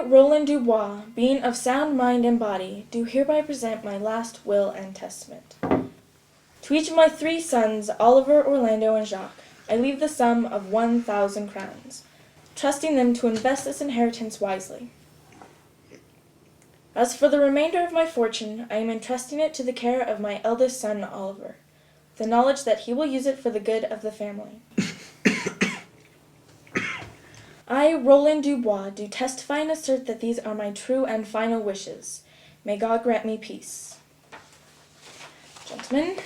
Roland Dubois, being of sound mind and body, do hereby present my last will and testament. To each of my 3 sons, Oliver, Orlando, and Jacques, I leave the sum of 1,000 crowns, trusting them to invest this inheritance wisely. As for the remainder of my fortune, I am entrusting it to the care of my eldest son, Oliver, the knowledge that he will use it for the good of the family. I, Roland Dubois, do testify and assert that these are my true and final wishes. May God grant me peace. Gentlemen.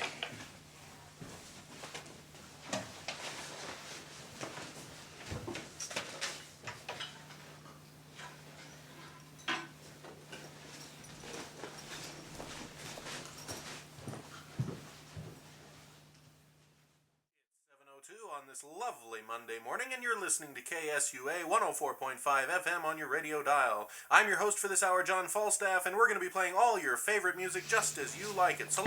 On this lovely Monday morning, and you're listening to KSUA 104.5 FM on your radio dial. I'm your host for this hour, John Falstaff, and we're going to be playing all your favorite music just as you like it. So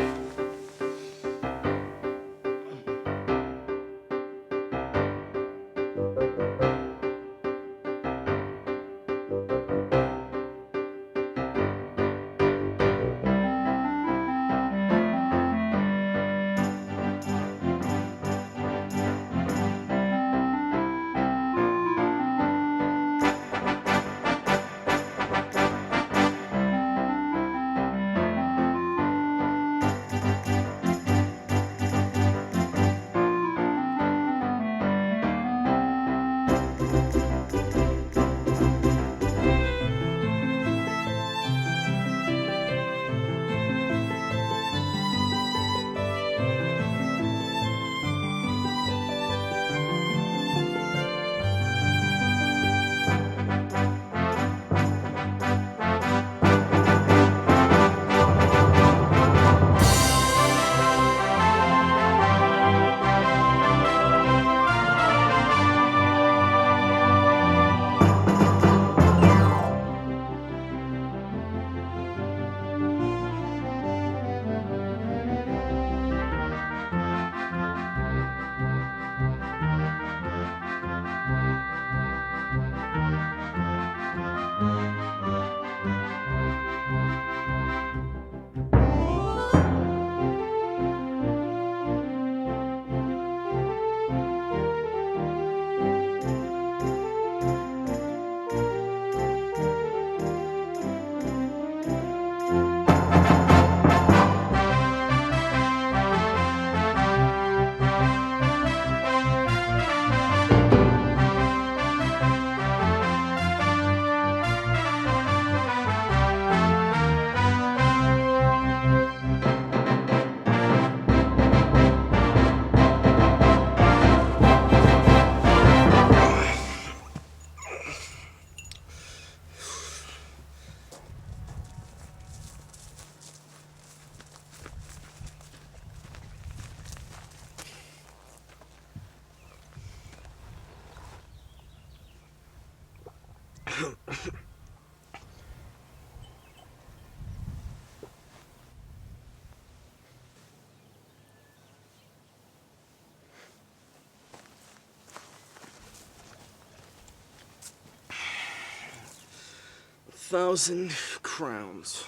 $1,000 crowns.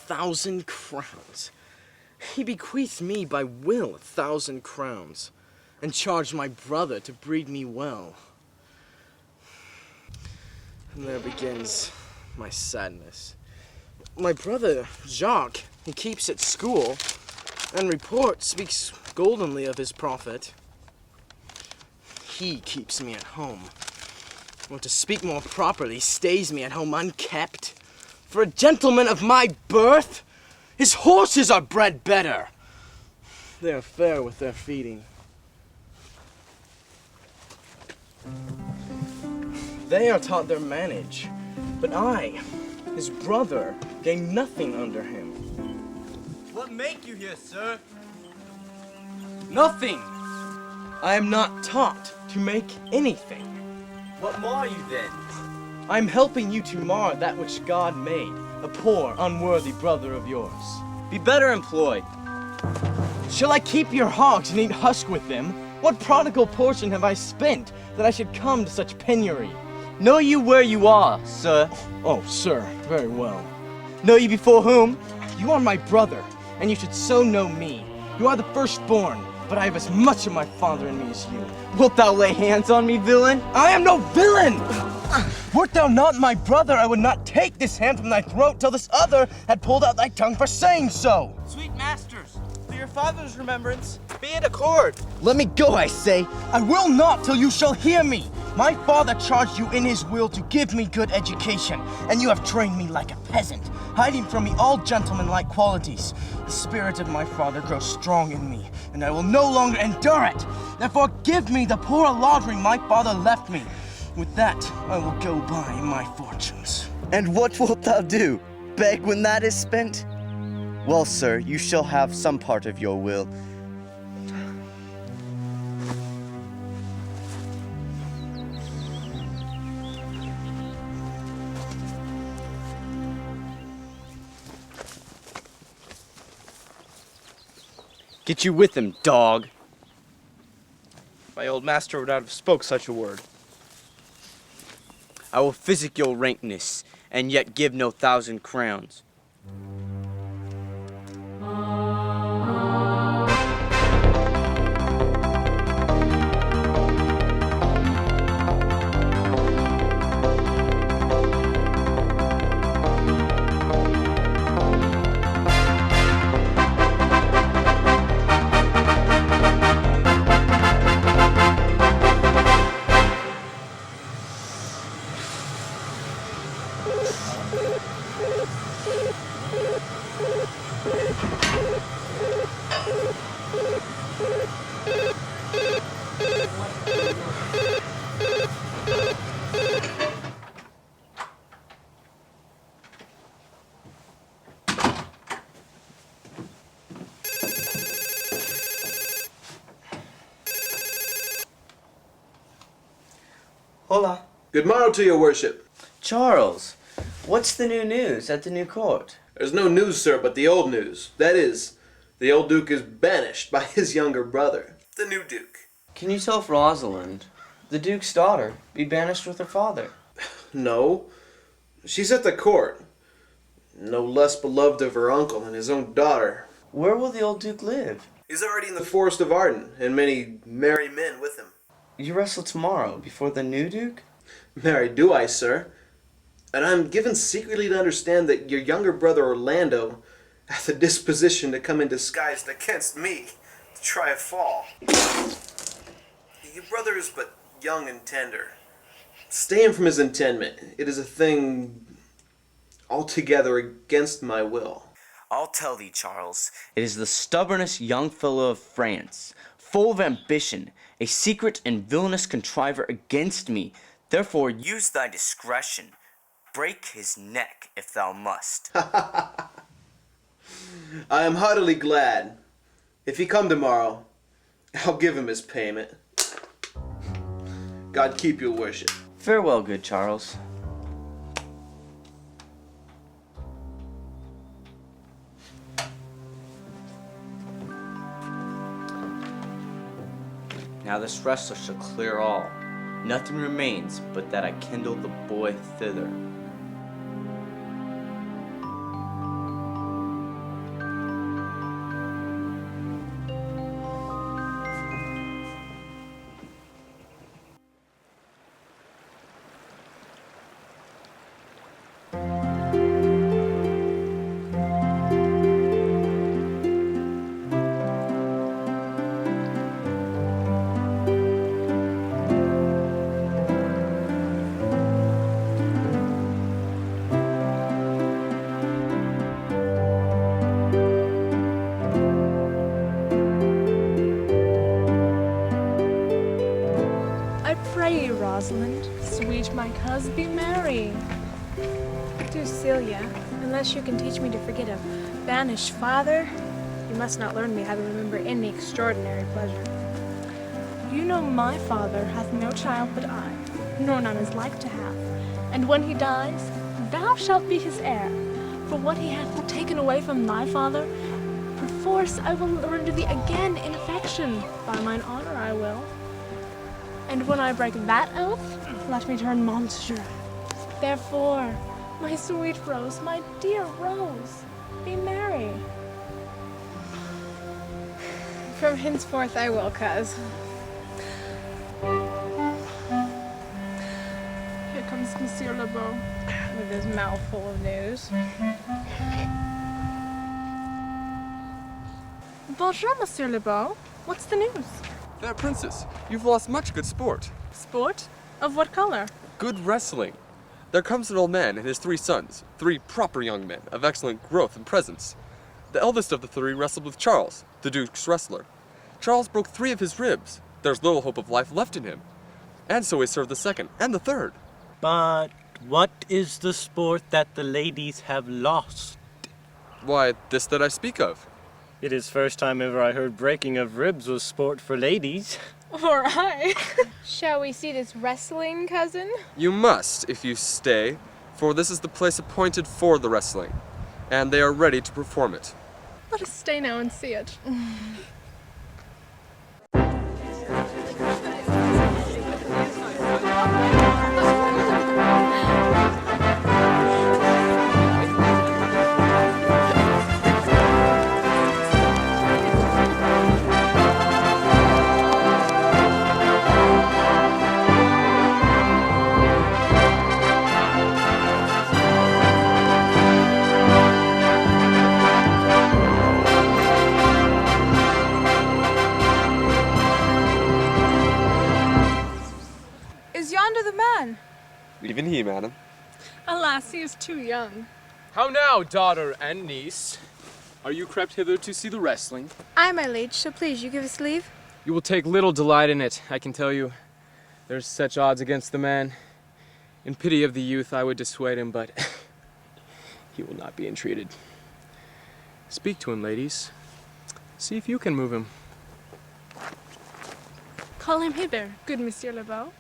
1,000 crowns. He bequeathed me by will 1,000 crowns, and charged my brother to breed me well. And there begins my sadness. My brother, Jacques, he keeps at school, and report speaks goldenly of his prophet. He keeps me at home. Or to speak more properly, stays me at home unkept. For a gentleman of my birth, his horses are bred better. They are fair with their feeding. They are taught their manage, but I, his brother, gain nothing under him. What make you here, sir? Nothing! I am not taught to make anything. What mar you then? I am helping you to mar that which God made, a poor, unworthy brother of yours. Be better employed. Shall I keep your hogs and eat husk with them? What prodigal portion have I spent that I should come to such penury? Know you where you are, sir. Oh, sir, very well. Know you before whom? You are my brother, and you should so know me. You are the firstborn, but I have as much of my father in me as you. Wilt thou lay hands on me, villain? I am no villain! Wert thou not my brother, I would not take this hand from thy throat till this other had pulled out thy tongue for saying so. Sweet masters, for your father's remembrance, be it accord. Let me go, I say. I will not till you shall hear me. My father charged you in his will to give me good education, and you have trained me like a peasant, hiding from me all gentlemanlike qualities. The spirit of my father grows strong in me, and I will no longer endure it. Therefore give me the poor lodging my father left me. With that, I will go buy my fortunes. And what wilt thou do? Beg when that is spent? Well, sir, you shall have some part of your will. Get you with him, dog. My old master would not have spoke such a word. I will physic your rankness, and yet give no 1,000 crowns. Hola. Good morrow to your worship. Charles, what's the new news at the new court? There's no news, sir, but the old news. That is, the old Duke is banished by his younger brother, the new Duke. Can you tell if Rosalind, the Duke's daughter, be banished with her father? No, she's at the court. No less beloved of her uncle and his own daughter. Where will the old Duke live? He's already in the forest of Arden, and many merry men with him. You wrestle tomorrow before the new Duke? Marry do I, sir. And I'm given secretly to understand that your younger brother Orlando hath a disposition to come in disguised against me to try a fall. Your brother is but young and tender. Stay him from his intendment. It is a thing altogether against my will. I'll tell thee, Charles. It is the stubbornest young fellow of France, full of ambition, a secret and villainous contriver against me. Therefore use thy discretion. Break his neck if thou must. I am heartily glad. If he come tomorrow, I'll give him his payment. God keep your worship. Farewell, good Charles. Now this wrestler shall clear all. Nothing remains but that I kindle the boy thither. Pray, Rosalind, sweet my cuz, be merry. Do, Celia, unless you can teach me to forget a banished father, you must not learn me how to remember any extraordinary pleasure. You know my father hath no child but I, nor none is like to have. And when he dies, thou shalt be his heir. For what he hath taken away from thy father, perforce I will render thee again in affection. By mine honor I will. And when I break that oath, let me turn monsieur. Therefore, my sweet Rose, my dear Rose, be merry. From henceforth I will, coz. Here comes Monsieur Lebeau with his mouth full of news. Bonjour, Monsieur Lebeau. What's the news? Fair princess, you've lost much good sport. Sport? Of what color? Good wrestling. There comes an old man and his 3 sons, 3 proper young men of excellent growth and presence. The eldest of the 3 wrestled with Charles, the Duke's wrestler. Charles broke 3 of his ribs. There's little hope of life left in him. And so he served the 2nd and the 3rd. But what is the sport that the ladies have lost? Why, this that I speak of. It is first time ever I heard breaking of ribs was sport for ladies. Or I. Shall we see this wrestling, cousin? You must, if you stay, for this is the place appointed for the wrestling, and they are ready to perform it. Let us stay now and see it. Is yonder the man? Even he, madam. Alas, he is too young. How now, daughter and niece? Are you crept hither to see the wrestling? Aye, my liege, so please you give us leave. You will take little delight in it, I can tell you. There's such odds against the man. In pity of the youth, I would dissuade him, but he will not be entreated. Speak to him, ladies. See if you can move him. Call him hither, good Monsieur Lebeau.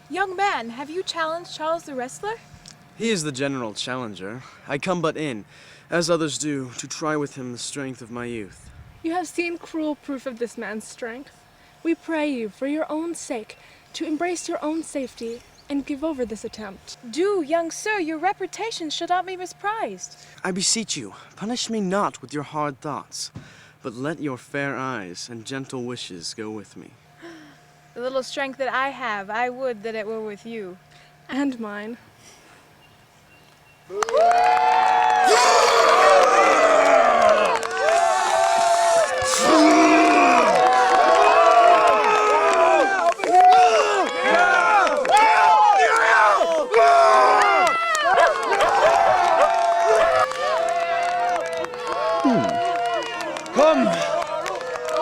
Young man, have you challenged Charles the wrestler? He is the general challenger. I come but in, as others do, to try with him the strength of my youth. You have seen cruel proof of this man's strength. We pray you, for your own sake, to embrace your own safety and give over this attempt. Do, young sir, your reputation should not be misprized. I beseech you, punish me not with your hard thoughts, but let your fair eyes and gentle wishes go with me. The little strength that I have, I would that it were with you. And mine. Come!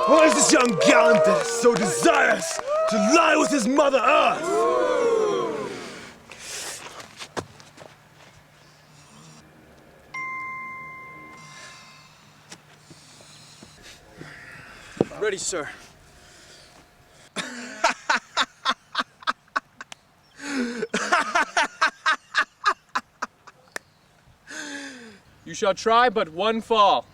Who is this young gallant that is so desirous to lie with his mother earth? Ready, sir. You shall try but one fall.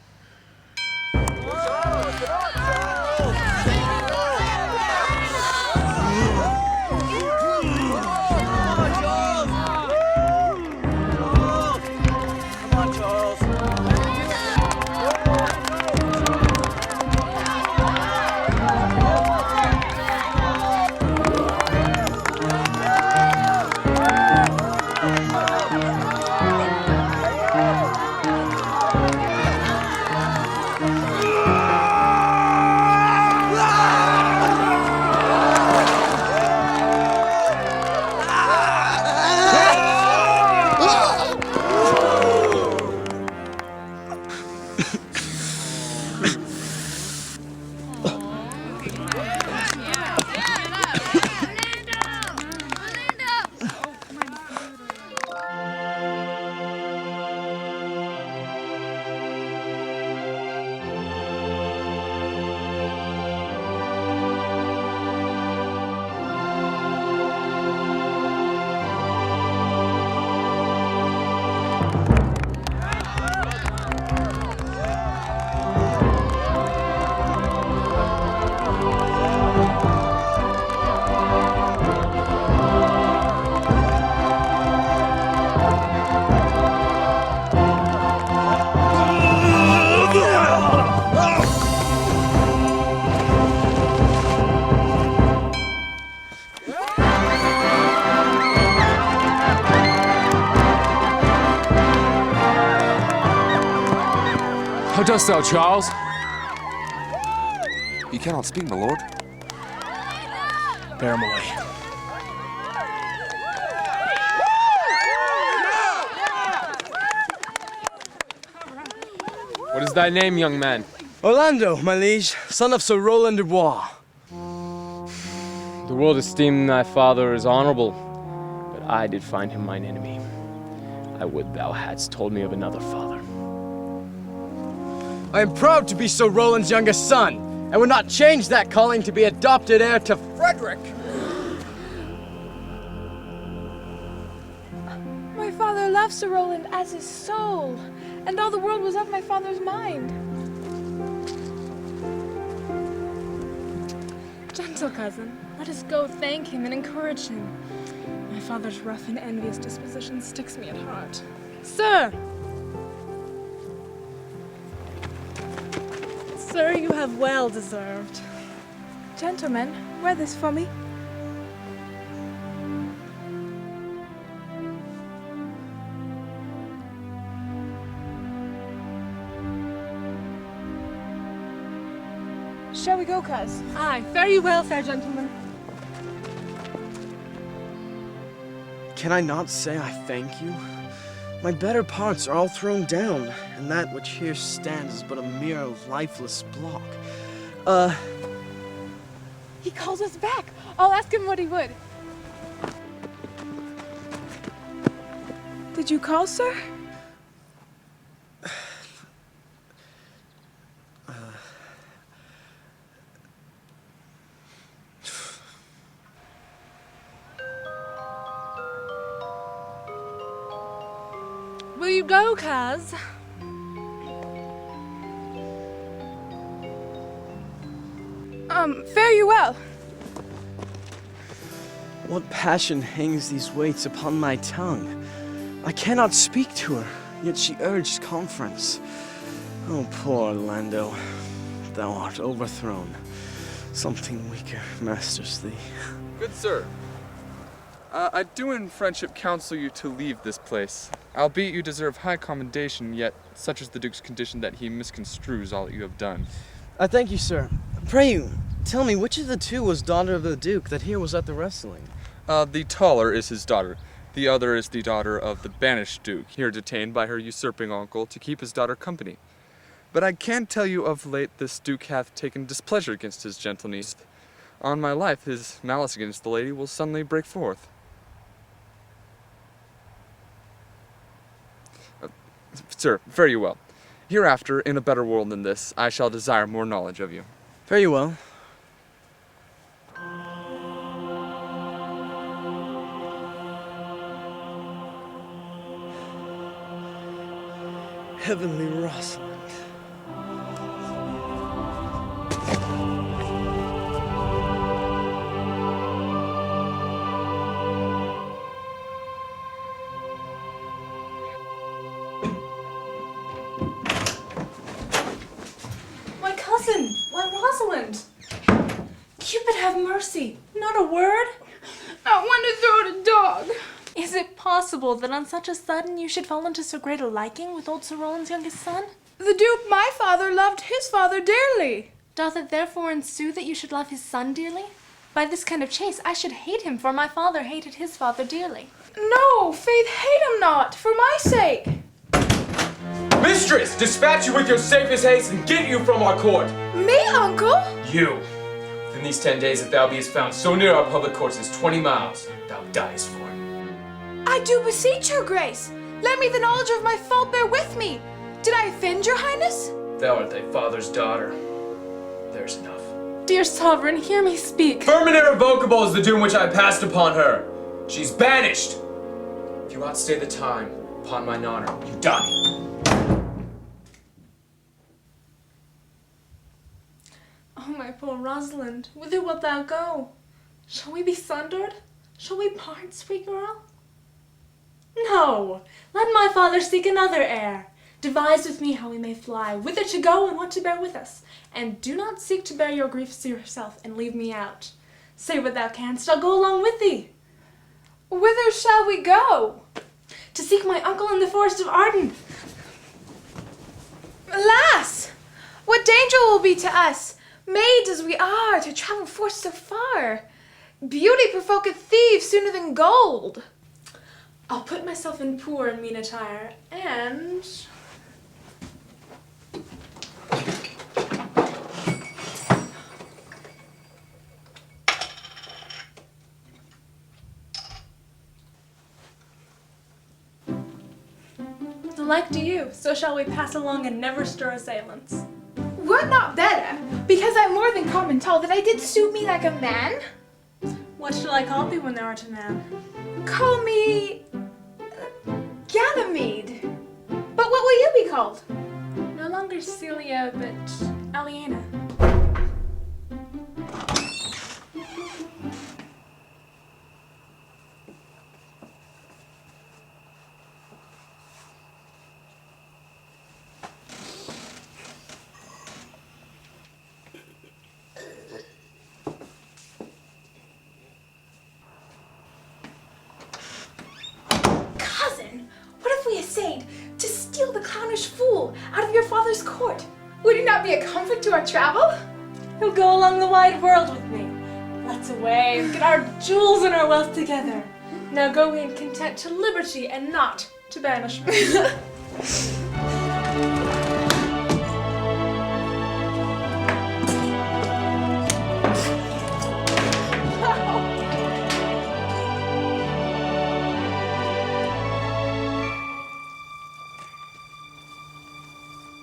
dost thou, Charles? He cannot speak, my lord. Bear him away. What is thy name, young man? Orlando, my liege, son of Sir Roland de Bois. The world esteemed thy father as honorable, but I did find him mine enemy. I would thou hadst told me of another father. I am proud to be Sir Roland's youngest son, and would not change that calling to be adopted heir to Frederick. My father loved Sir Roland as his soul, and all the world was of my father's mind. Gentle cousin, let us go thank him and encourage him. My father's rough and envious disposition sticks me at heart. Sir! Sir, you have well deserved. Gentlemen, wear this for me. Shall we go, cuz? Aye, fare you well, fair gentlemen. Can I not say I thank you? My better parts are all thrown down, and that which here stands is but a mere lifeless block. He calls us back. I'll ask him what he would. Did you call, sir? Will you go, cuz? Fare you well. What passion hangs these weights upon my tongue? I cannot speak to her, yet she urged conference. Oh, poor Orlando, thou art overthrown. Something weaker masters thee. Good sir, I do in friendship counsel you to leave this place. Albeit you deserve high commendation, yet such is the Duke's condition that he misconstrues all that you have done. I thank you, sir. Pray you, tell me, which of the two was daughter of the Duke that here was at the wrestling? The taller is his daughter. The other is the daughter of the banished Duke, here detained by her usurping uncle to keep his daughter company. But I can tell you of late this Duke hath taken displeasure against his gentle niece. On my life, his malice against the lady will suddenly break forth. Sir, fare you well. Hereafter, in a better world than this, I shall desire more knowledge of you. Fare you well. Heavenly Rosalind. My cousin! Why, Rosalind! Cupid have mercy! Not a word! I want to throw the dog. Is it possible that on such a sudden you should fall into so great a liking with old Sir Roland's youngest son? The Duke, my father, loved his father dearly. Doth it therefore ensue that you should love his son dearly? By this kind of chase I should hate him, for my father hated his father dearly. No, faith, hate him not, for my sake. Mistress, dispatch you with your safest haste and get you from our court. Me, uncle? You. Within these 10 days, if thou beest found so near our public courts as 20 miles, thou diest for it. I do beseech your grace. Let me the knowledge of my fault bear with me. Did I offend your highness? Thou art thy father's daughter. There's enough. Dear sovereign, hear me speak. Firm and irrevocable is the doom which I passed upon her. She's banished. If you outstay the time, upon mine honor, you die. Oh, my poor Rosalind, whither wilt thou go? Shall we be sundered? Shall we part, sweet girl? No! Let my father seek another heir. Devise with me how we may fly, whither to go and what to bear with us. And do not seek to bear your griefs to yourself and leave me out. Say what thou canst, I'll go along with thee. Whither shall we go? To seek my uncle in the forest of Arden. Alas! What danger will be to us, maids as we are, to travel forth so far? Beauty provoketh thieves sooner than gold. I'll put myself in poor and mean attire, and... The like do you, so shall we pass along and never stir assailants. Were not better, because I'm more than common tall, that I did suit me like a man? What shall I call thee when thou art a man? Call me... Ganymede. But what will you be called? No longer Celia, but Aliena. Essayed to steal the clownish fool out of your father's court. Would it not be a comfort to our travel? He'll go along the wide world with me. Let's away, get our jewels and our wealth together. Now go we in content to liberty and not to banishment.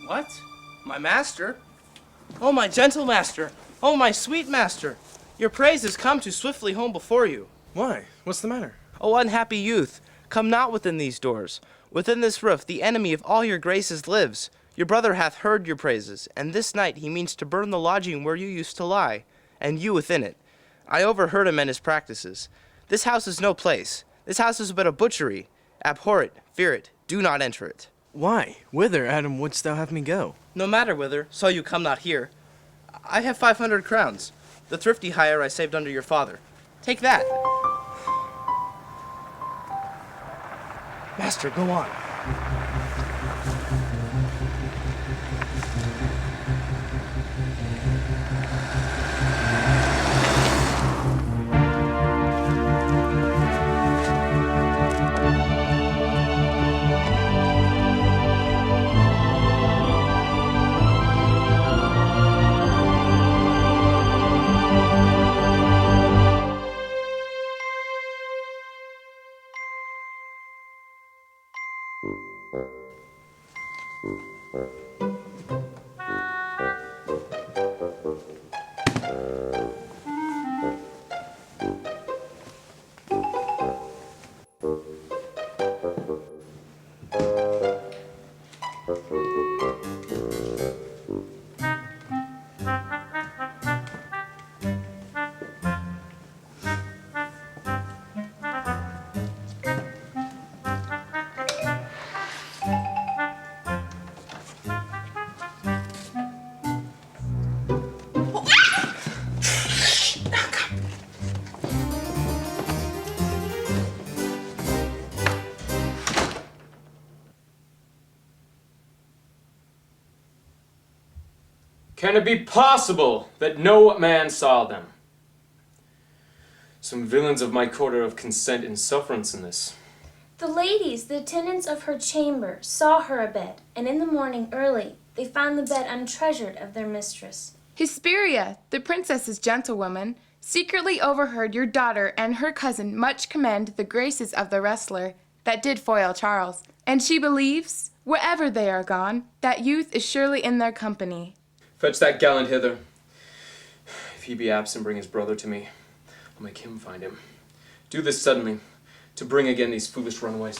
What? My master? Oh, my gentle master! Oh, my sweet master! Your praises come too swiftly home before you. Why? What's the matter? O unhappy youth, come not within these doors. Within this roof the enemy of all your graces lives. Your brother hath heard your praises, and this night he means to burn the lodging where you used to lie, and you within it. I overheard him and his practices. This house is no place. This house is but a butchery. Abhor it, fear it, do not enter it. Why? Whither, Adam, wouldst thou have me go? No matter whither, so you come not here. I have 500 crowns, the thrifty hire I saved under your father. Take that. Master, go on. Can it be possible that no man saw them? Some villains of my quarter have consent in sufferance in this. The ladies, the attendants of her chamber, saw her abed, and in the morning early they found the bed untreasured of their mistress. Hesperia, the princess's gentlewoman, secretly overheard your daughter and her cousin much commend the graces of the wrestler that did foil Charles, and she believes, wherever they are gone, that youth is surely in their company. Fetch that gallant hither. If he be absent, bring his brother to me. I'll make him find him. Do this suddenly, to bring again these foolish runaways.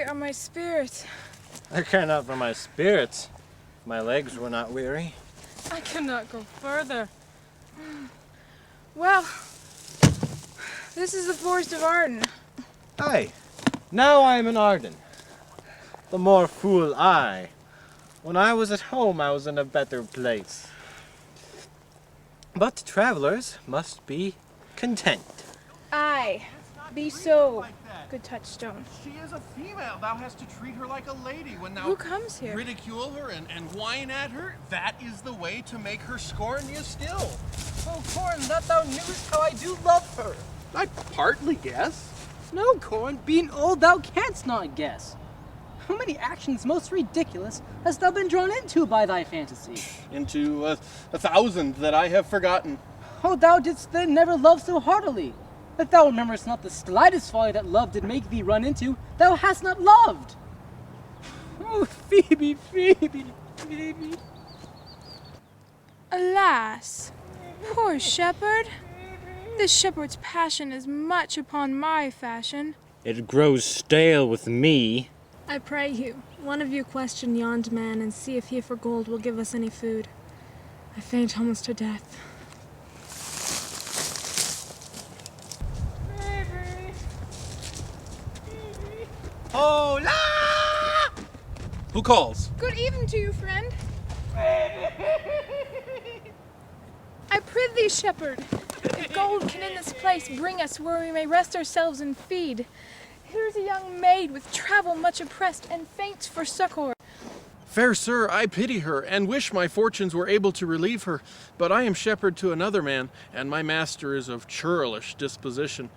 weary are my spirits. I care not for my spirits. My legs were not weary. I cannot go further. Well, this is the forest of Arden. Aye, now I am in Arden. The more fool I. When I was at home, I was in a better place. But travelers must be content. Aye, be so. Good touchstone. She is a female. Thou hast to treat her like a lady. When thou Who comes here? ridicule her and whine at her, that is the way to make her scorn you still. Oh, Corn, that thou knewest how I do love her. I partly guess. No, Corn, being old thou canst not guess. How many actions most ridiculous hast thou been drawn into by thy fantasy? Into a 1,000 that I have forgotten. Oh, thou didst then never love so heartily. If thou rememberest not the slightest folly that love did make thee run into, thou hast not loved. Oh, Phoebe, Phoebe, Phoebe. Alas, poor shepherd. This shepherd's passion is much upon my fashion. It grows stale with me. I pray you, one of you question yond man and see if he for gold will give us any food. I faint almost to death. Hola! Who calls? Good even to you, friend. I prithee, shepherd, if gold can in this place bring us where we may rest ourselves and feed. Here's a young maid with travel much oppressed and faints for succor. Fair sir, I pity her, and wish my fortunes were able to relieve her. But I am shepherd to another man, and my master is of churlish disposition.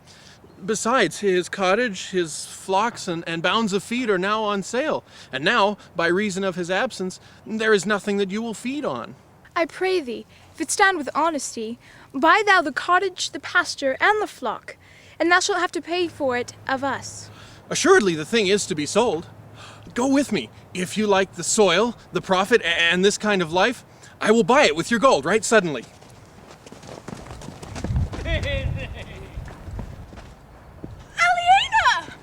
Besides, his cottage, his flocks, and bounds of feed are now on sale. And now, by reason of his absence, there is nothing that you will feed on. I pray thee, if it stand with honesty, buy thou the cottage, the pasture, and the flock, and thou shalt have to pay for it of us. Assuredly the thing is to be sold. Go with me. If you like the soil, the profit, and this kind of life, I will buy it with your gold right suddenly. Aliena!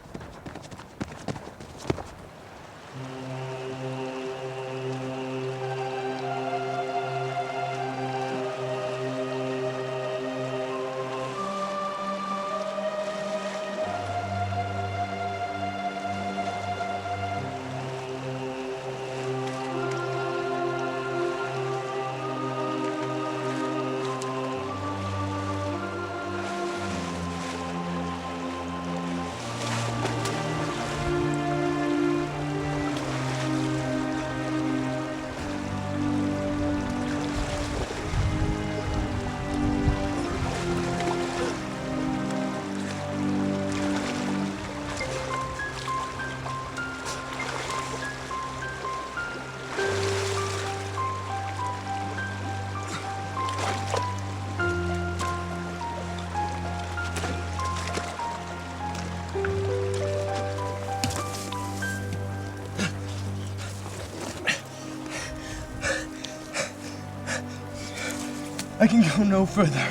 I can go no further.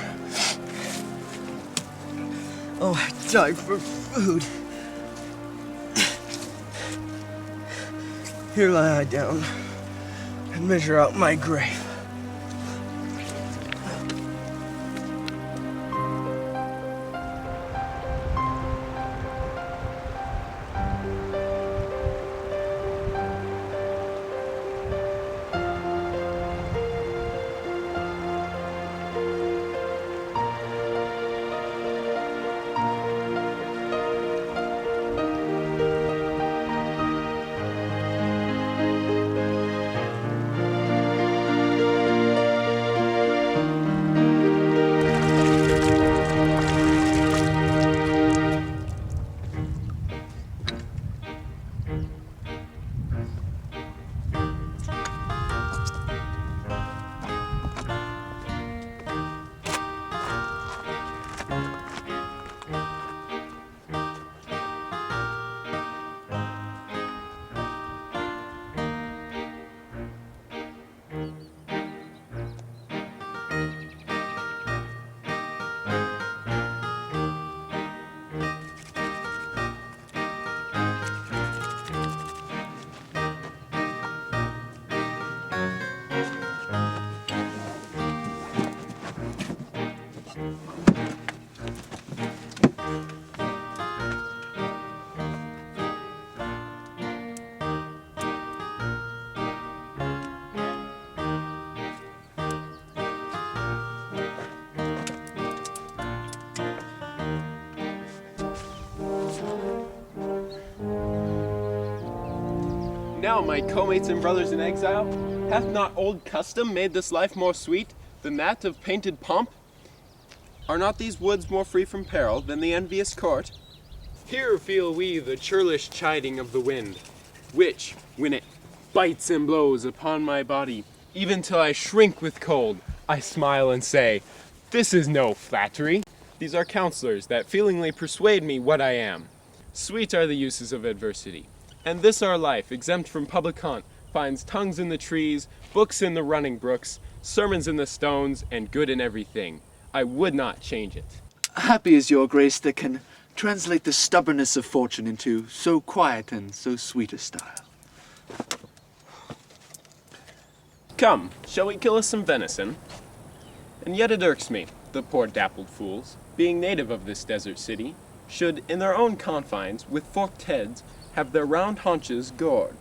Oh, I die for food. Here lie I down and measure out my grave. Now, my co-mates and brothers in exile, hath not old custom made this life more sweet than that of painted pomp? Are not these woods more free from peril than the envious court? Here feel we the churlish chiding of the wind, which, when it bites and blows upon my body, even till I shrink with cold, I smile and say, this is no flattery. These are counselors that feelingly persuade me what I am. Sweet are the uses of adversity, and this our life, exempt from public haunt, finds tongues in the trees, books in the running brooks, sermons in the stones, and good in everything. I would not change it. Happy is your grace that can translate the stubbornness of fortune into so quiet and so sweet a style. Come, shall we kill us some venison? And yet it irks me, the poor dappled fools, being native of this desert city, should, in their own confines, with forked heads, have their round haunches gored.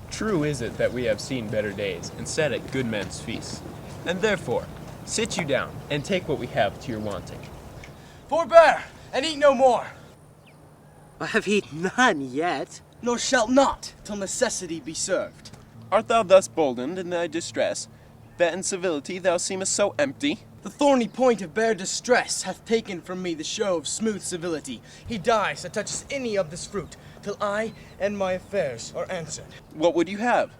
True is it that we have seen better days and sat at good men's feasts. And therefore, sit you down and take what we have to your wanting. Forbear, and eat no more. I have eaten none yet. Nor shalt not, till necessity be served. Art thou thus boldened in thy distress, that in civility thou seemest so empty? The thorny point of bare distress hath taken from me the show of smooth civility. He dies that touches any of this fruit, till I and my affairs are answered. What would you have?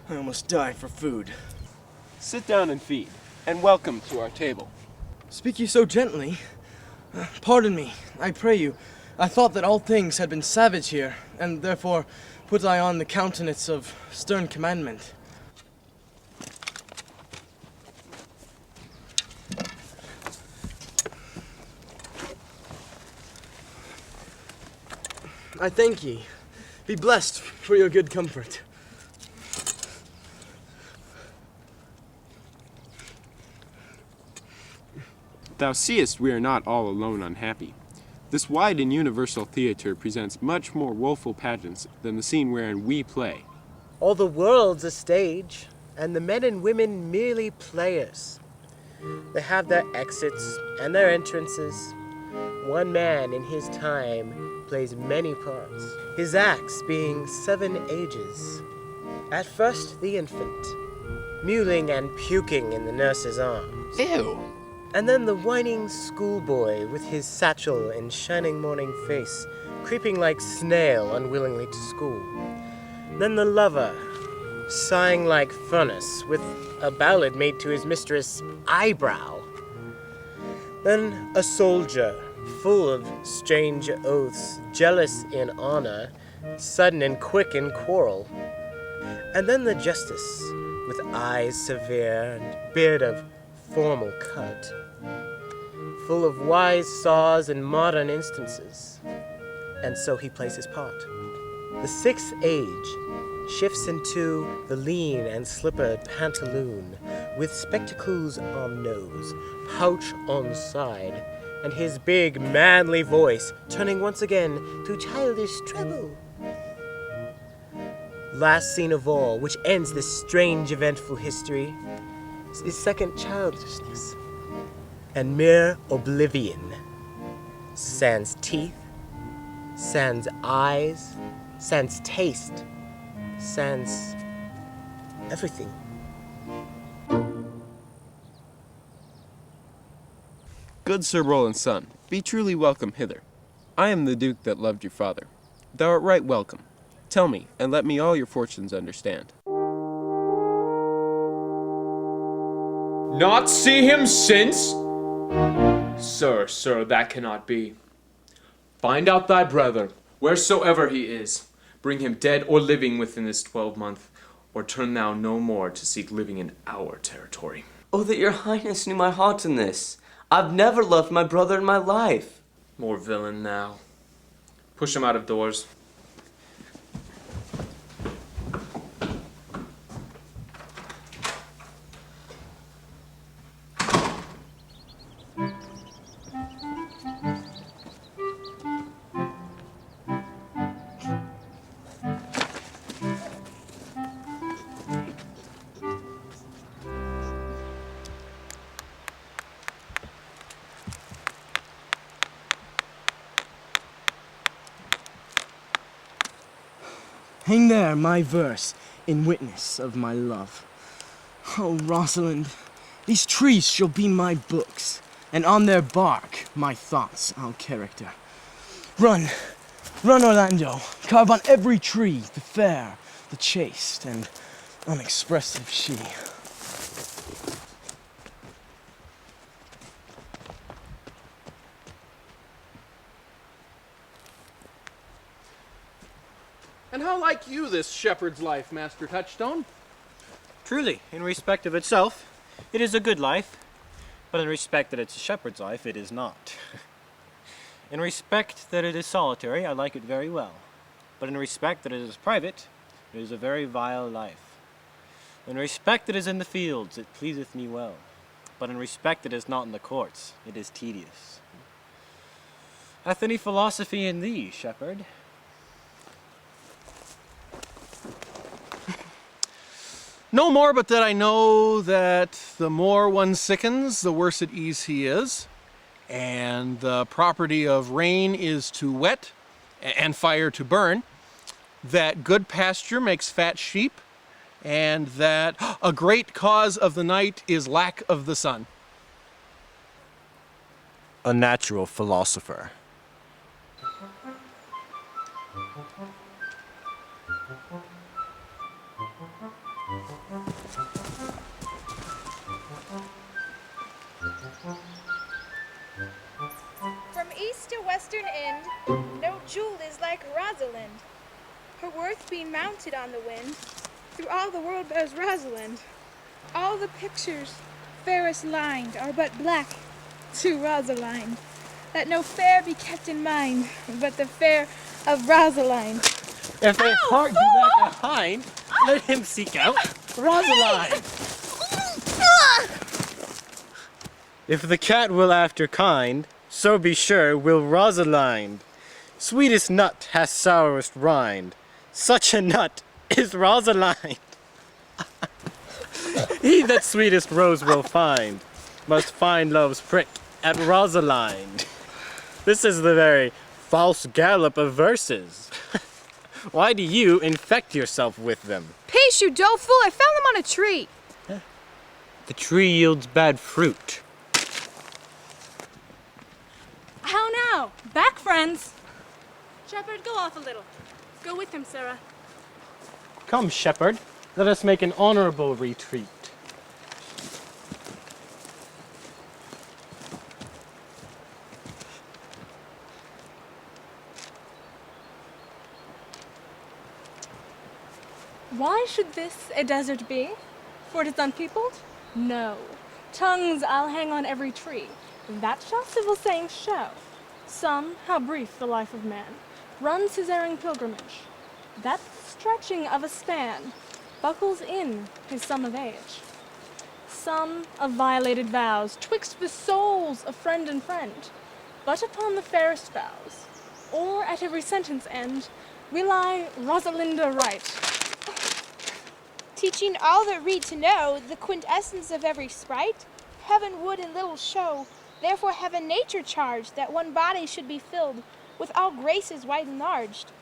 I almost die for food. Sit down and feed, and welcome to our table. Speak you so gently? Pardon me, I pray you. I thought that all things had been savage here, and therefore put I on the countenance of stern commandment. I thank ye. Be blessed for your good comfort. Thou seest we are not all alone unhappy. This wide and universal theater presents much more woeful pageants than the scene wherein we play. All the world's a stage, and the men and women merely players. They have their exits and their entrances. One man in his time plays many parts, his acts being 7 ages. At first the infant, mewling and puking in the nurse's arms. Ew! And then the whining schoolboy with his satchel and shining morning face, creeping like snail unwillingly to school. Then the lover, sighing like furnace, with a ballad made to his mistress' eyebrow. Then a soldier, full of strange oaths, jealous in honor, sudden and quick in quarrel. And then the justice, with eyes severe and beard of formal cut, full of wise saws and modern instances. And so he plays his part. The 6th age shifts into the lean and slippered pantaloon, with spectacles on nose, pouch on side, and his big manly voice turning once again to childish treble. Last scene of all, which ends this strange eventful history, is second childishness and mere oblivion. Sans teeth, sans eyes, sans taste, sans everything. Good Sir Roland's son, be truly welcome hither. I am the Duke that loved your father. Thou art right welcome. Tell me, and let me all your fortunes understand. Not see him since? Sir, that cannot be. Find out thy brother, wheresoever he is. Bring him dead or living within this 12-month, or turn thou no more to seek living in our territory. Oh, that your highness knew my heart in this. I've never loved my brother in my life. More villain now. Push him out of doors. Hang there my verse in witness of my love. Oh, Rosalind, these trees shall be my books, and on their bark my thoughts I'll character. Run, run, Orlando, carve on every tree the fair, the chaste, and unexpressive she. And how like you this shepherd's life, Master Touchstone? Truly, in respect of itself, it is a good life, but in respect that it's a shepherd's life, it is not. In respect that it is solitary, I like it very well, but in respect that it is private, it is a very vile life. In respect that it is in the fields, it pleaseth me well, but in respect that it is not in the courts, it is tedious. Hath any philosophy in thee, shepherd? No more but that I know that the more one sickens, the worse at ease he is, and the property of rain is to wet and fire to burn, that good pasture makes fat sheep, and that a great cause of the night is lack of the sun. A natural philosopher. From east to western end, no jewel is like Rosalind. Her worth being mounted on the wind, through all the world bears Rosalind. All the pictures fairest lined are but black to Rosalind. Let no fair be kept in mind, but the fair of Rosaline. If a heart do lack a hind, let him seek out Rosaline. If the cat will after kind, so be sure will Rosalind. Sweetest nut has sourest rind. Such a nut is Rosalind. He that sweetest rose will find must find love's prick at Rosalind. This is the very false gallop of verses. Why do you infect yourself with them? Peace, you dull fool! I found them on a tree. The tree yields bad fruit. How now? Back, friends! Shepherd, go off a little. Go with him, Sarah. Come, shepherd, let us make an honorable retreat. Why should this a desert be? For it is unpeopled? No. Tongues I'll hang on every tree. That shall civil sayings show. Some, how brief the life of man runs his erring pilgrimage. That stretching of a span buckles in his sum of age. Some of violated vows twixt the souls of friend and friend, but upon the fairest vows, or at every sentence end, will I Rosalinda write. Teaching all that read to know the quintessence of every sprite, heaven would in little show, therefore heaven nature charged that one body should be filled with all graces wide enlarged.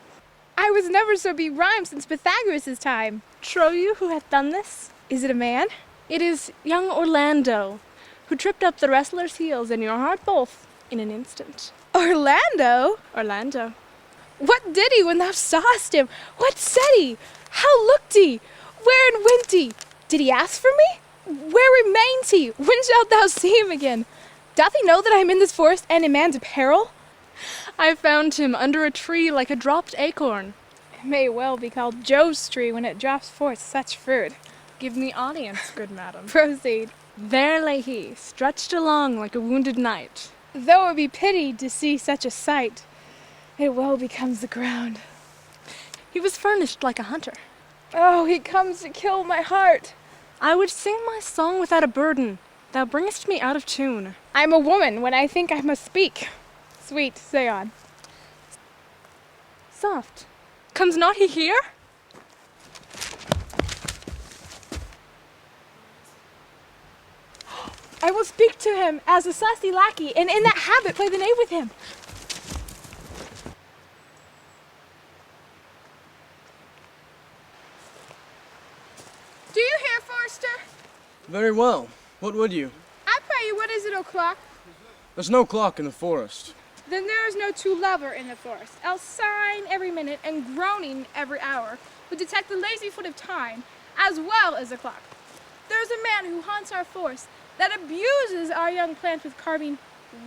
I was never so be-rhymed since Pythagoras' time. Trow you who hath done this? Is it a man? It is young Orlando, who tripped up the wrestler's heels and your heart both in an instant. Orlando? Orlando. What did he when thou sawest him? What said he? How looked he? Where and went he? Did he ask for me? Where remains he? When shalt thou see him again? Doth he know that I am in this forest and in man's apparel? I found him under a tree like a dropped acorn. It may well be called Jove's tree when it drops forth such fruit. Give me audience, good madam. Proceed. There lay he, stretched along like a wounded knight. Though it be pitied to see such a sight, it well becomes the ground. He was furnished like a hunter. Oh, he comes to kill my heart. I would sing my song without a burden. Thou bringest me out of tune. I'm a woman when I think I must speak. Sweet, say on. Soft. Comes not he here? I will speak to him as a saucy lackey, and in that habit play the knave with him. forester? Very well. What would you? I pray you, what is it o'clock? There's no clock in the forest. Then there is no true lover in the forest, else sighing every minute and groaning every hour would detect the lazy foot of time as well as the clock. There is a man who haunts our forest that abuses our young plants with carving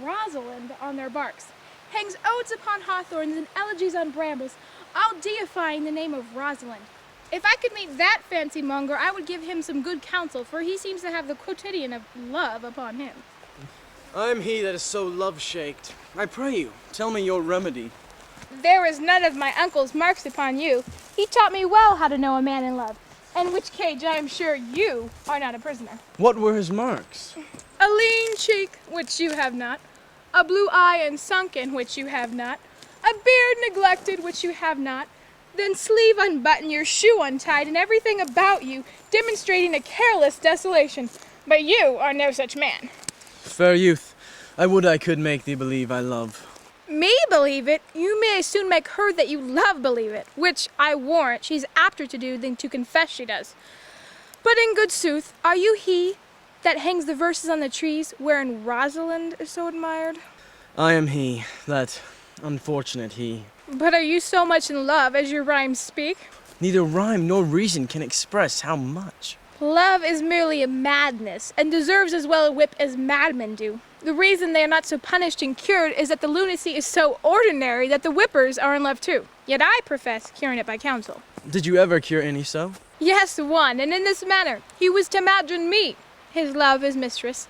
Rosalind on their barks, hangs odes upon hawthorns and elegies on brambles, all deifying the name of Rosalind. If I could meet that fancy monger, I would give him some good counsel, for he seems to have the quotidian of love upon him. I am he that is so love-shaked. I pray you, tell me your remedy. There is none of my uncle's marks upon you. He taught me well how to know a man in love, in which cage I am sure you are not a prisoner. What were his marks? A lean cheek, which you have not, a blue eye and sunken, which you have not, a beard neglected, which you have not, then sleeve unbuttoned, your shoe untied, and everything about you demonstrating a careless desolation. But you are no such man. Fair youth, I would I could make thee believe I love. Me believe it? You may as soon make her that you love believe it, which I warrant she's apter to do than to confess she does. But in good sooth, are you he that hangs the verses on the trees wherein Rosalind is so admired? I am he, that unfortunate he. But are you so much in love as your rhymes speak? Neither rhyme nor reason can express how much. Love is merely a madness, and deserves as well a whip as madmen do. The reason they are not so punished and cured is that the lunacy is so ordinary that the whippers are in love too. Yet I profess curing it by counsel. Did you ever cure any so? Yes, one, and in this manner. He was to imagine me, his love, his mistress,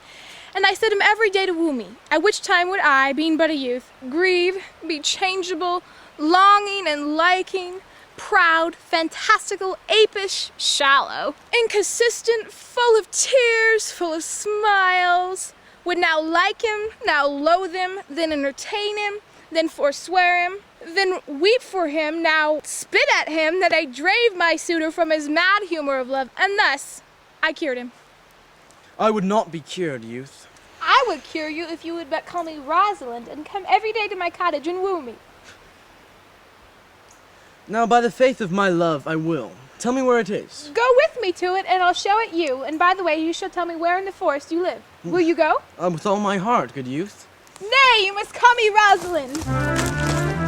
and I set him every day to woo me, at which time would I, being but a youth, grieve, be changeable, longing and liking, proud, fantastical, apish, shallow, inconsistent, full of tears, full of smiles, would now like him, now loathe him, then entertain him, then forswear him, then weep for him, now spit at him, that I drave my suitor from his mad humor of love, and thus I cured him. I would not be cured, youth. I would cure you if you would but call me Rosalind and come every day to my cottage and woo me. Now, by the faith of my love, I will. Tell me where it is. Go with me to it, and I'll show it you. And by the way, you shall tell me where in the forest you live. Will you go? With all my heart, good youth. Nay, you must call me Rosalind.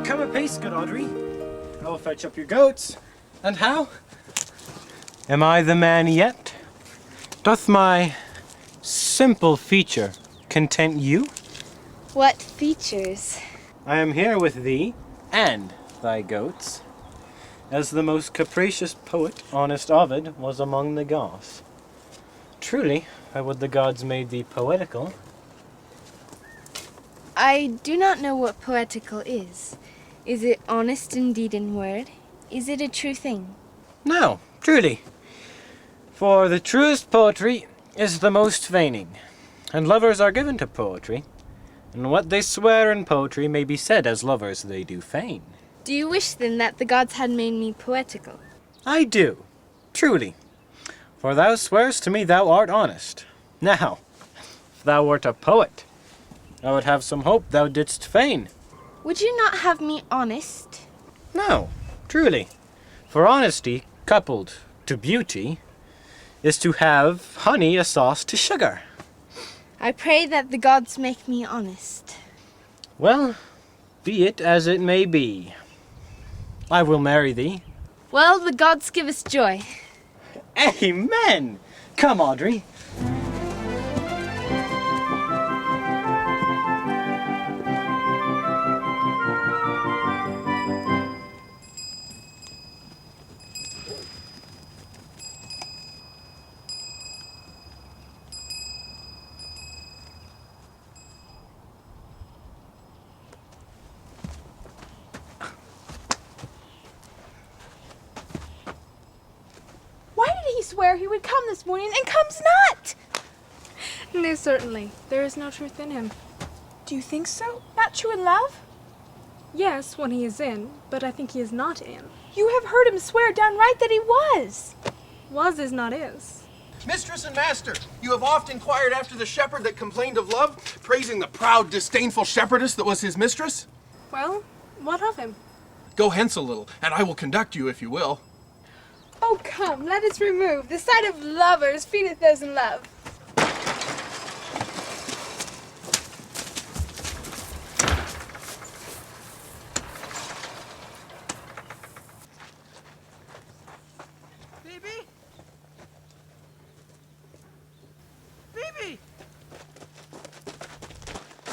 Come apace, good Audrey. I will fetch up your goats. And how? Am I the man yet? Doth my simple feature content you? What features? I am here with thee and thy goats, as the most capricious poet, honest Ovid, was among the Goths. Truly, I would the gods made thee poetical. I do not know what poetical is. Is it honest indeed in word? Is it a true thing? No, truly. For the truest poetry is the most feigning, and lovers are given to poetry, and what they swear in poetry may be said as lovers they do feign. Do you wish then that the gods had made me poetical? I do, truly. For thou swearest to me thou art honest. Now, if thou wert a poet, I would have some hope thou didst feign. Would you not have me honest? No, truly. For honesty, coupled to beauty, is to have honey a sauce to sugar. I pray that the gods make me honest. Well, be it as it may be. I will marry thee. Well, the gods give us joy. Amen! Come, Audrey. swear he would come this morning and comes not? No, certainly. There is no truth in him. Do you think so? Not true in love? Yes, when he is in, but I think he is not in. You have heard him swear downright that he was. Was is not is. Mistress and master, you have oft inquired after the shepherd that complained of love, praising the proud, disdainful shepherdess that was his mistress. Well, what of him? Go hence a little, and I will conduct you if you will. Oh, come, let us remove. The sight of lovers feedeth those in love.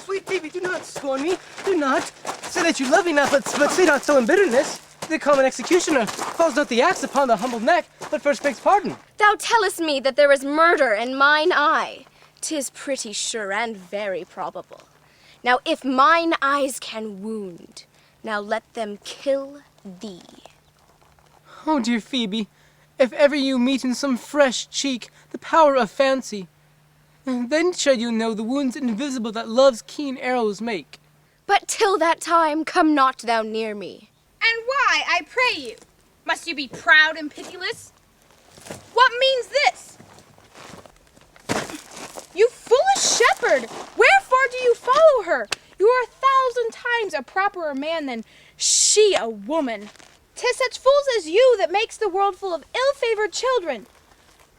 Sweet Phoebe, do not scorn me. Do not. Say that you love me not, but say not so in bitterness. The common executioner falls not the axe upon the humbled neck, but first begs pardon. Thou tellest me that there is murder in mine eye. 'Tis pretty sure and very probable. Now if mine eyes can wound, now let them kill thee. Oh, dear Phoebe, if ever you meet in some fresh cheek the power of fancy, then shall you know the wounds invisible that love's keen arrows make. But till that time, come not thou near me. And why, I pray you? Must you be proud and pitiless? What means this? You foolish shepherd! Wherefore do you follow her? You are 1,000 times a properer man than she a woman. 'Tis such fools as you that makes the world full of ill-favored children.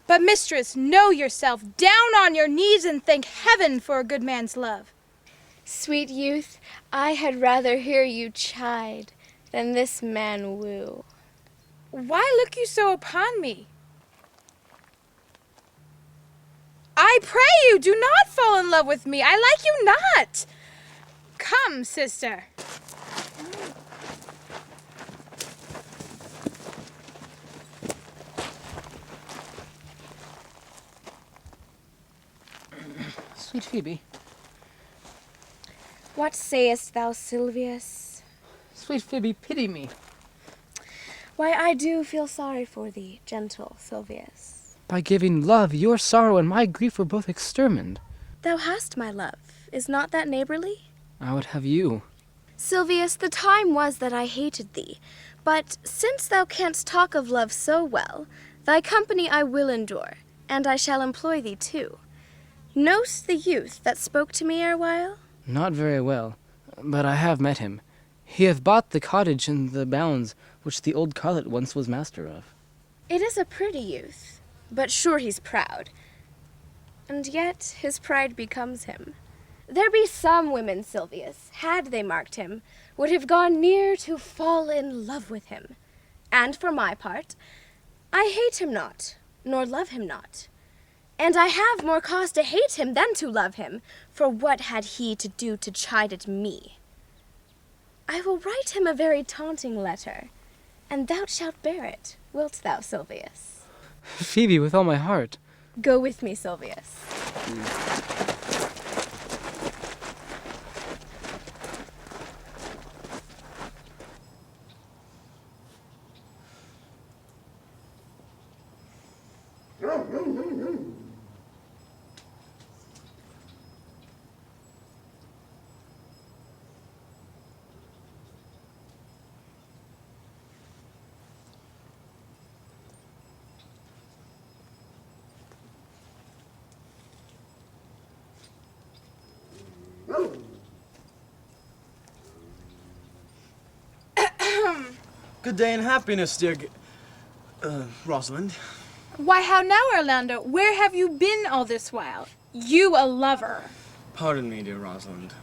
But mistress, know yourself, down on your knees and thank heaven for a good man's love. Sweet youth, I had rather hear you chide than this man woo. Why look you so upon me? I pray you, do not fall in love with me. I like you not. Come, sister. Sweet Phoebe. What sayest thou, Silvius? Sweet Phoebe, pity me. Why, I do feel sorry for thee, gentle Silvius. By giving love, your sorrow and my grief were both extermined. Thou hast my love. Is not that neighborly? I would have you. Silvius, the time was that I hated thee. But since thou canst talk of love so well, thy company I will endure, and I shall employ thee too. Know'st the youth that spoke to me erewhile? Not very well, but I have met him. He hath bought the cottage in the bounds which the old carlet once was master of. It is a pretty youth, but sure he's proud. And yet his pride becomes him. There be some women, Silvius, had they marked him, would have gone near to fall in love with him. And for my part, I hate him not, nor love him not. And I have more cause to hate him than to love him, for what had he to do to chide at me? I will write him a very taunting letter, and thou shalt bear it, wilt thou, Silvius? Phoebe, with all my heart. Go with me, Silvius. Good day and happiness, dear Rosalind. Why, how now, Orlando? Where have you been all this while? You a lover. Pardon me, dear Rosalind.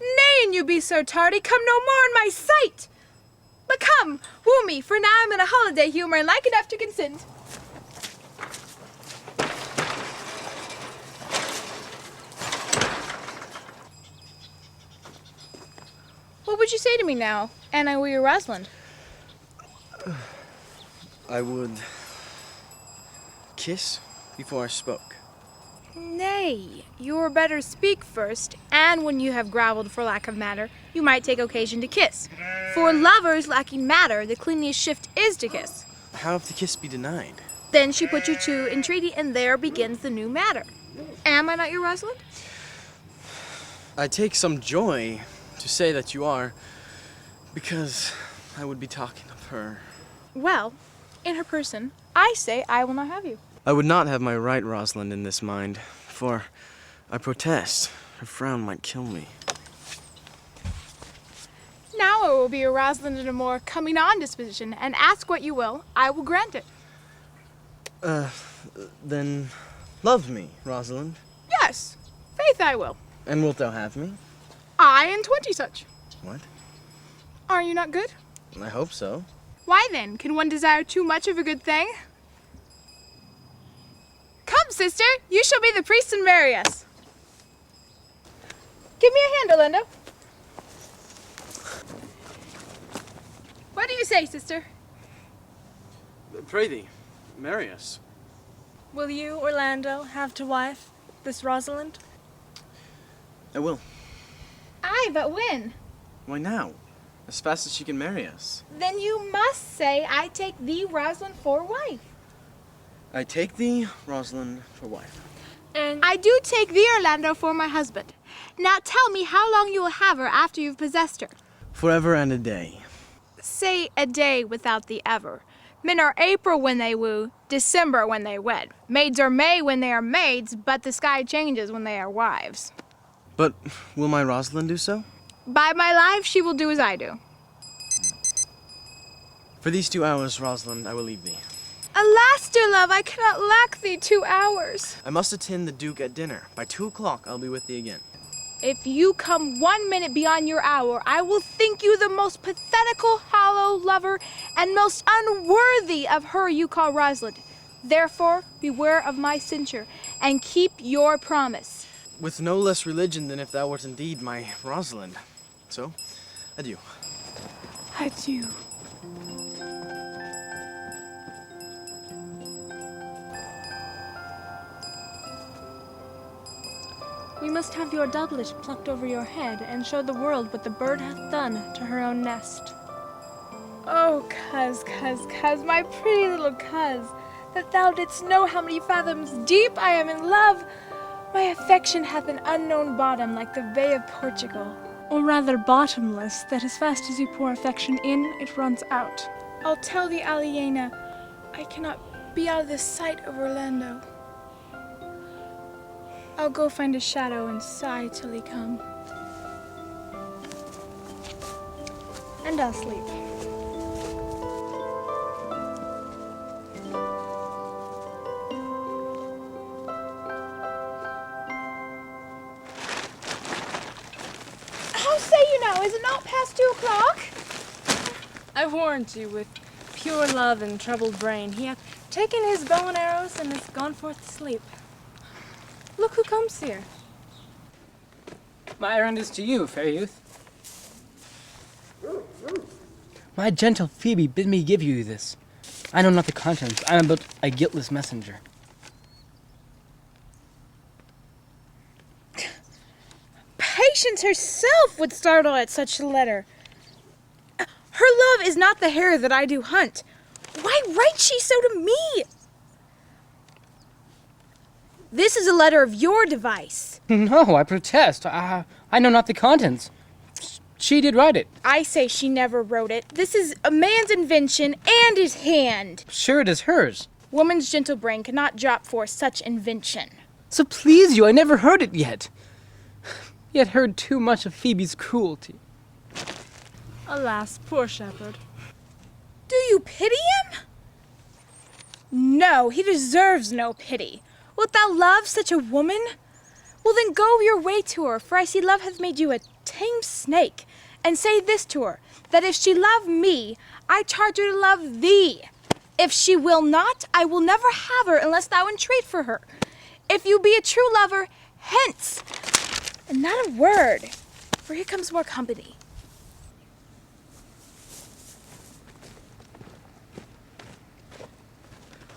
Nay, and you be so tardy, come no more in my sight. But come, woo me, for now I'm in a holiday humor and like enough to consent. What would you say to me now, and I were your Rosalind? I would kiss before I spoke. Nay, you were better speak first, and when you have grovelled for lack of matter, you might take occasion to kiss. For lovers lacking matter, the cleanliest shift is to kiss. How if the kiss be denied? Then she put you to entreaty, and there begins the new matter. Am I not your Rosalind? I take some joy to say that you are, because I would be talking of her. Well, in her person, I say I will not have you. I would not have my right Rosalind in this mind, for I protest, her frown might kill me. Now I will be your Rosalind in a more coming-on disposition, and ask what you will, I will grant it. Then love me, Rosalind. Yes, faith I will. And wilt thou have me? I and 20 such. What? Are you not good? I hope so. Why then, can one desire too much of a good thing? Come, sister, you shall be the priest and marry us. Give me a hand, Orlando. What do you say, sister? Pray thee, marry us. Will you, Orlando, have to wife this Rosalind? I will. Aye, but when? Why now? As fast as she can marry us. Then you must say, I take thee, Rosalind, for wife. I take thee, Rosalind, for wife. And I do take thee, Orlando, for my husband. Now tell me how long you will have her after you've possessed her. Forever and a day. Say a day without the ever. Men are April when they woo, December when they wed. Maids are May when they are maids, but the sky changes when they are wives. But will my Rosalind do so? By my life, she will do as I do. For these 2 hours, Rosalind, I will leave thee. Alas, dear love, I cannot lack thee 2 hours. I must attend the Duke at dinner. By 2 o'clock, I'll be with thee again. If you come 1 minute beyond your hour, I will think you the most pathetical, hollow lover and most unworthy of her you call Rosalind. Therefore, beware of my censure and keep your promise. With no less religion than if thou wert indeed my Rosalind. So, adieu. Adieu. We must have your doublet plucked over your head, and show the world what the bird hath done to her own nest. Oh, coz, my pretty little coz, that thou didst know how many fathoms deep I am in love. My affection hath an unknown bottom like the Bay of Portugal. Or rather bottomless, that as fast as you pour affection in, it runs out. I'll tell thee, Aliena, I cannot be out of the sight of Orlando. I'll go find a shadow and sigh till he come. And I'll sleep. How say you now? Is it not past 2 o'clock? I warned you with pure love and troubled brain. He hath taken his bow and arrows and is gone forth to sleep. Look who comes here. My errand is to you, fair youth. My gentle Phoebe bid me give you this. I know not the contents. I am but a guiltless messenger. Patience herself would startle at such a letter. Her love is not the hare that I do hunt. Why writes she so to me? This is a letter of your device. No, I protest. I know not the contents. She did write it. I say she never wrote it. This is a man's invention and his hand. Sure it is hers. Woman's gentle brain cannot drop forth such invention. So please you, I never heard it yet. Yet heard too much of Phoebe's cruelty. Alas, poor shepherd. Do you pity him? No, he deserves no pity. Wilt thou love such a woman? Well, then go your way to her, for I see love hath made you a tame snake. And say this to her, that if she love me, I charge her to love thee. If she will not, I will never have her unless thou entreat for her. If you be a true lover, hence, and not a word, for here comes more company.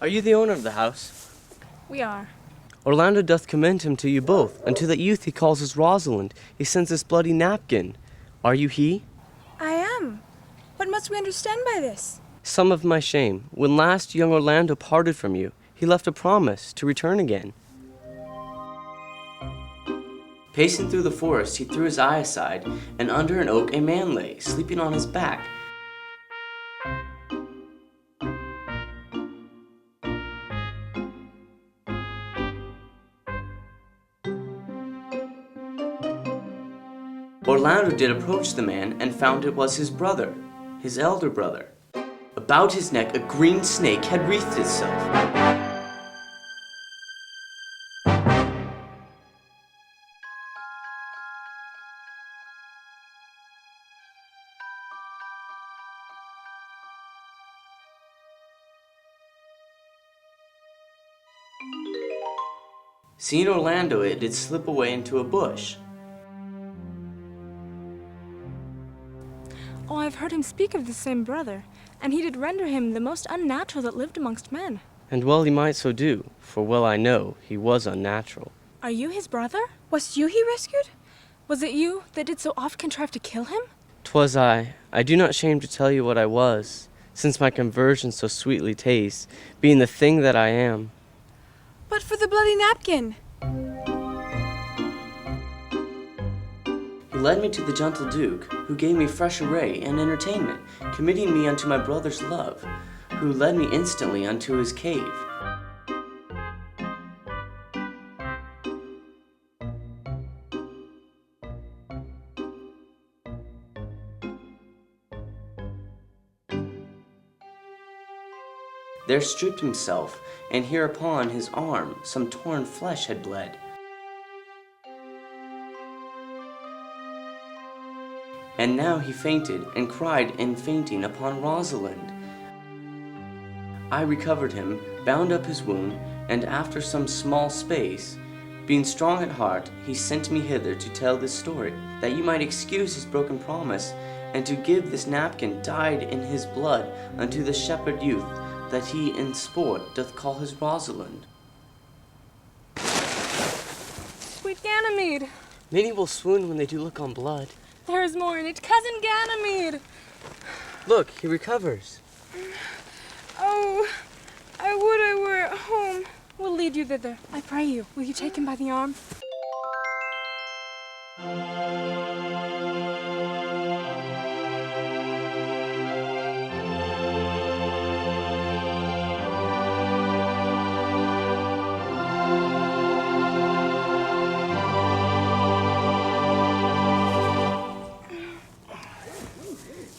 Are you the owner of the house? We are. Orlando doth commend him to you both, and to that youth he calls his Rosalind. He sends this bloody napkin. Are you he? I am. What must we understand by this? Some of my shame. When last young Orlando parted from you, he left a promise to return again. Pacing through the forest, he threw his eye aside, and under an oak a man lay, sleeping on his back. Orlando did approach the man, and found it was his brother, his elder brother. About his neck a green snake had wreathed itself. Seeing Orlando, it did slip away into a bush. Oh, I've heard him speak of the same brother, and he did render him the most unnatural that lived amongst men. And well he might so do, for well I know he was unnatural. Are you his brother? Was you he rescued? Was it you that did so oft contrive to kill him? 'Twas I do not shame to tell you what I was, since my conversion so sweetly tastes, being the thing that I am. But for the bloody napkin. He led me to the gentle Duke, who gave me fresh array and entertainment, committing me unto my brother's love, who led me instantly unto his cave. There stripped himself, and hereupon his arm some torn flesh had bled. And now he fainted, and cried in fainting upon Rosalind. I recovered him, bound up his wound, and after some small space, being strong at heart, he sent me hither to tell this story, that you might excuse his broken promise, and to give this napkin dyed in his blood unto the shepherd youth, that he in sport doth call his Rosalind. Sweet Ganymede! Many will swoon when they do look on blood. There is more in it. Cousin Ganymede! Look, he recovers. Oh, I would I were at home. We'll lead you thither. I pray you. Will you take him by the arm?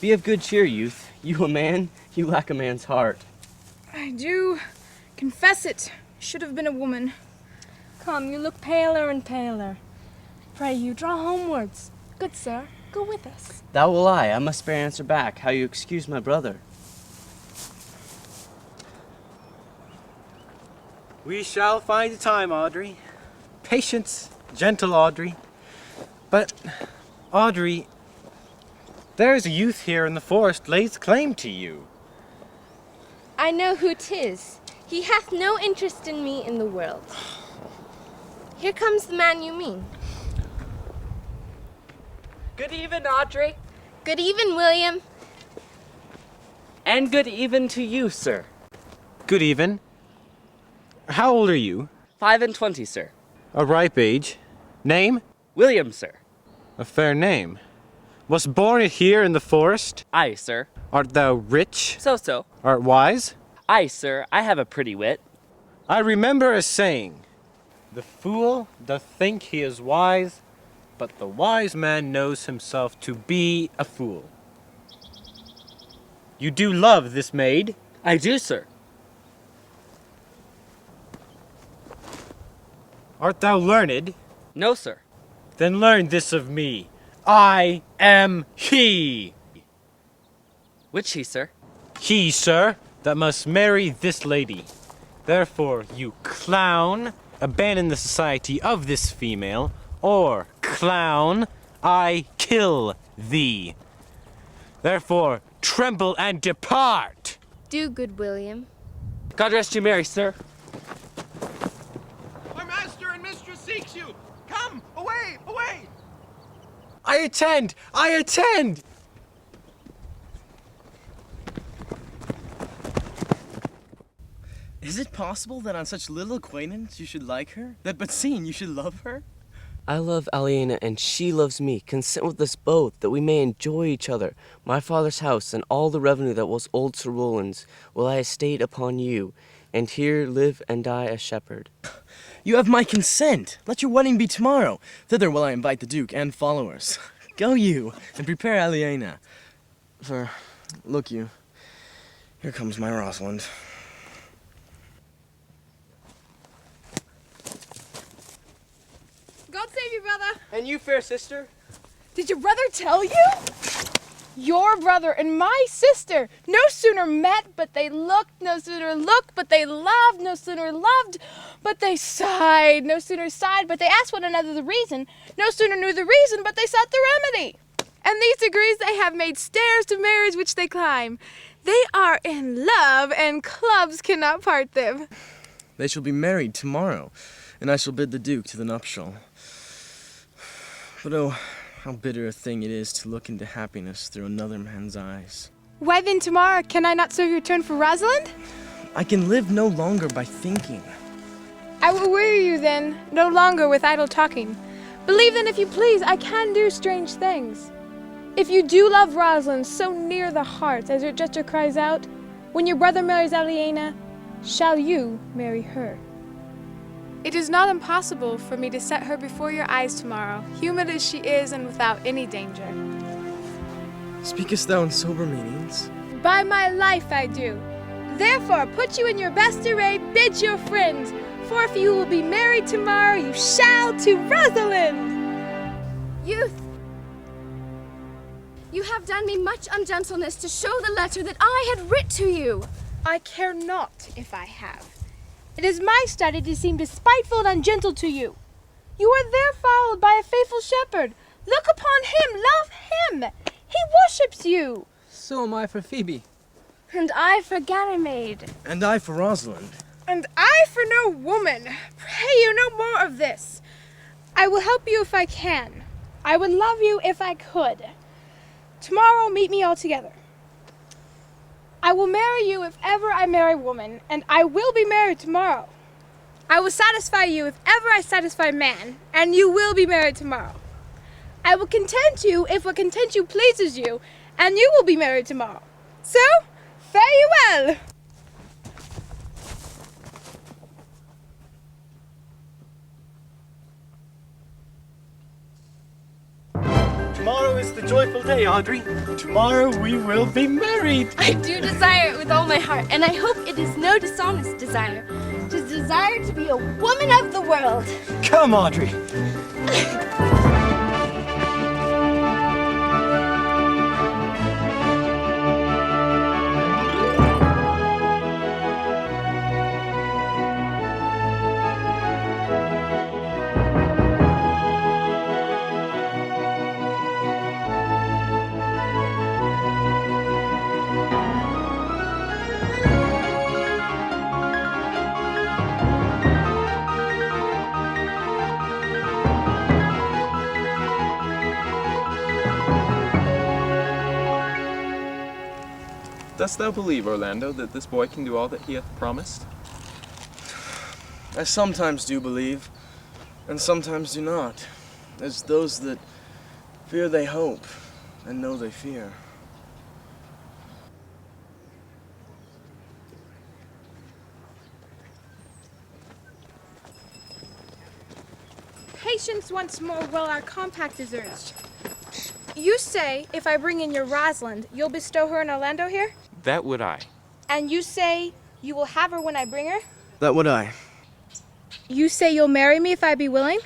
Be of good cheer, youth. You a man, you lack a man's heart. I do confess it. Should have been a woman. Come, you look paler and paler. Pray you, draw homewards. Good sir, go with us. Thou will I must bear answer back, how you excuse my brother. We shall find a time, Audrey. Patience, gentle Audrey. But, Audrey, there is a youth here in the forest lays claim to you. I know who 'tis. He hath no interest in me in the world. Here comes the man you mean. Good even, Audrey. Good even, William. And good even to you, sir. Good even. How old are you? 5 and 20, sir. A ripe age. Name? William, sir. A fair name. Was born here in the forest? Aye, sir. Art thou rich? So. Art wise? Aye, sir. I have a pretty wit. I remember a saying, the fool doth think he is wise, but the wise man knows himself to be a fool. You do love this maid? I do, sir. Art thou learned? No, sir. Then learn this of me. I am he. Which he, sir? He, sir, that must marry this lady. Therefore, you clown, abandon the society of this female, or, clown, I kill thee. Therefore, tremble and depart. Do, good William. God rest you merry, sir. My master and mistress seeks you. Come, away, away. I attend! I attend! Is it possible that on such little acquaintance you should like her? That but seeing you should love her? I love Aliena, and she loves me. Consent with us both, that we may enjoy each other. My father's house, and all the revenue that was old Sir Roland's, will I estate upon you, and here live and die a shepherd. You have my consent. Let your wedding be tomorrow. Thither will I invite the Duke and followers. Go you, and prepare Aliena. For, look you, here comes my Rosalind. God save you, brother. And you, fair sister? Did your brother tell you? Your brother and my sister no sooner met, but they looked, no sooner looked, but they loved, no sooner loved, but they sighed, no sooner sighed, but they asked one another the reason, no sooner knew the reason, but they sought the remedy. And these degrees they have made stairs to marriage which they climb. They are in love, and clubs cannot part them. They shall be married tomorrow, and I shall bid the Duke to the nuptial. But oh, how bitter a thing it is to look into happiness through another man's eyes. Why then tomorrow can I not serve your turn for Rosalind? I can live no longer by thinking. I will weary you then, no longer with idle talking. Believe then, if you please, I can do strange things. If you do love Rosalind so near the heart as your gesture cries out, when your brother marries Aliena, shall you marry her? It is not impossible for me to set her before your eyes tomorrow, humid as she is and without any danger. Speakest thou in sober meanings? By my life I do. Therefore put you in your best array, bid your friends, for if you will be married tomorrow, you shall to Rosalind. Youth, you have done me much ungentleness to show the letter that I had writ to you. I care not if I have. It is my study to seem despiteful and ungentle to you. You are there followed by a faithful shepherd. Look upon him, love him. He worships you. So am I for Phoebe. And I for Ganymede. And I for Rosalind. And I for no woman. Pray you no more of this. I will help you if I can. I would love you if I could. Tomorrow meet me all together. I will marry you if ever I marry woman, and I will be married tomorrow. I will satisfy you if ever I satisfy man, and you will be married tomorrow. I will content you if what content you pleases you, and you will be married tomorrow. So, fare you well. Tomorrow is the joyful day, Audrey. Tomorrow we will be married. I do desire it with all my heart, and I hope it is no dishonest desire. To desire to be a woman of the world. Come, Audrey. Dost thou believe, Orlando, that this boy can do all that he hath promised? I sometimes do believe, and sometimes do not, as those that fear they hope, and know they fear. Patience once more while our compact is urged. You say, if I bring in your Rosalind, you'll bestow her in Orlando here? That would I. And you say you will have her when I bring her? That would I. You say you'll marry me if I be willing?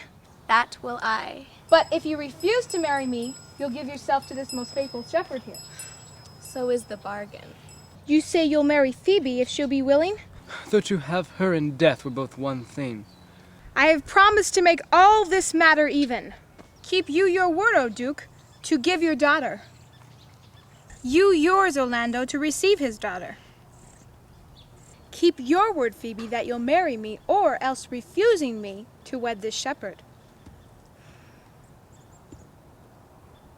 That will I. But if you refuse to marry me, you'll give yourself to this most faithful shepherd here. So is the bargain. You say you'll marry Phoebe if she'll be willing? Though to have her and death were both one thing. I have promised to make all this matter even. Keep you your word, O Duke, to give your daughter. You yours, Orlando, to receive his daughter. Keep your word, Phoebe, that you'll marry me, or else refusing me to wed this shepherd.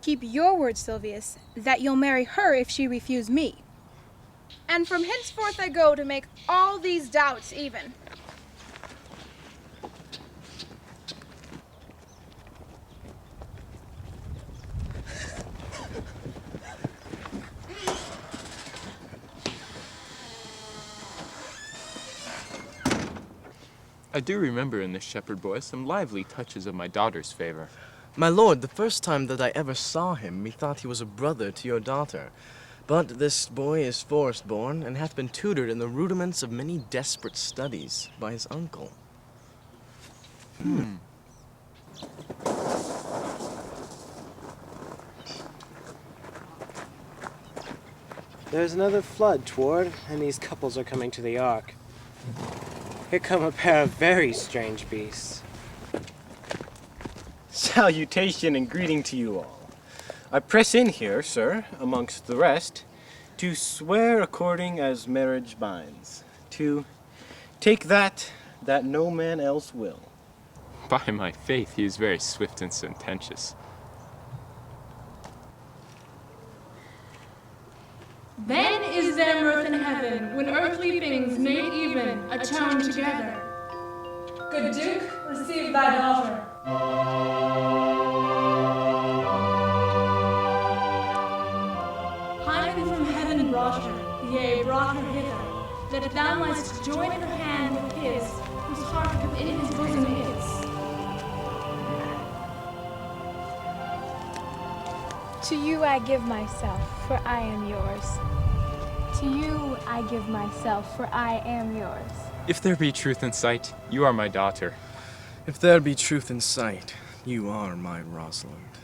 Keep your word, Silvius, that you'll marry her if she refuse me. And from henceforth I go to make all these doubts even. I do remember in this shepherd boy some lively touches of my daughter's favor. My lord, the first time that I ever saw him, methought he was a brother to your daughter. But this boy is forest-born, and hath been tutored in the rudiments of many desperate studies by his uncle. There's another flood toward, and these couples are coming to the ark. Here come a pair of very strange beasts. Salutation and greeting to you all. I press in here, sir, amongst the rest, to swear according as marriage binds, to take that no man else will. By my faith, he is very swift and sententious. Then is there mirth in heaven, when earthly things made even atone together. Good Duke, receive thy daughter. Hymen from heaven brought her, yea, brought her hither, that thou mightst join her hand with his, whose heart within his bosom is. To you I give myself, for I am yours. To you I give myself, for I am yours. If there be truth in sight, you are my daughter. If there be truth in sight, you are my Rosalind.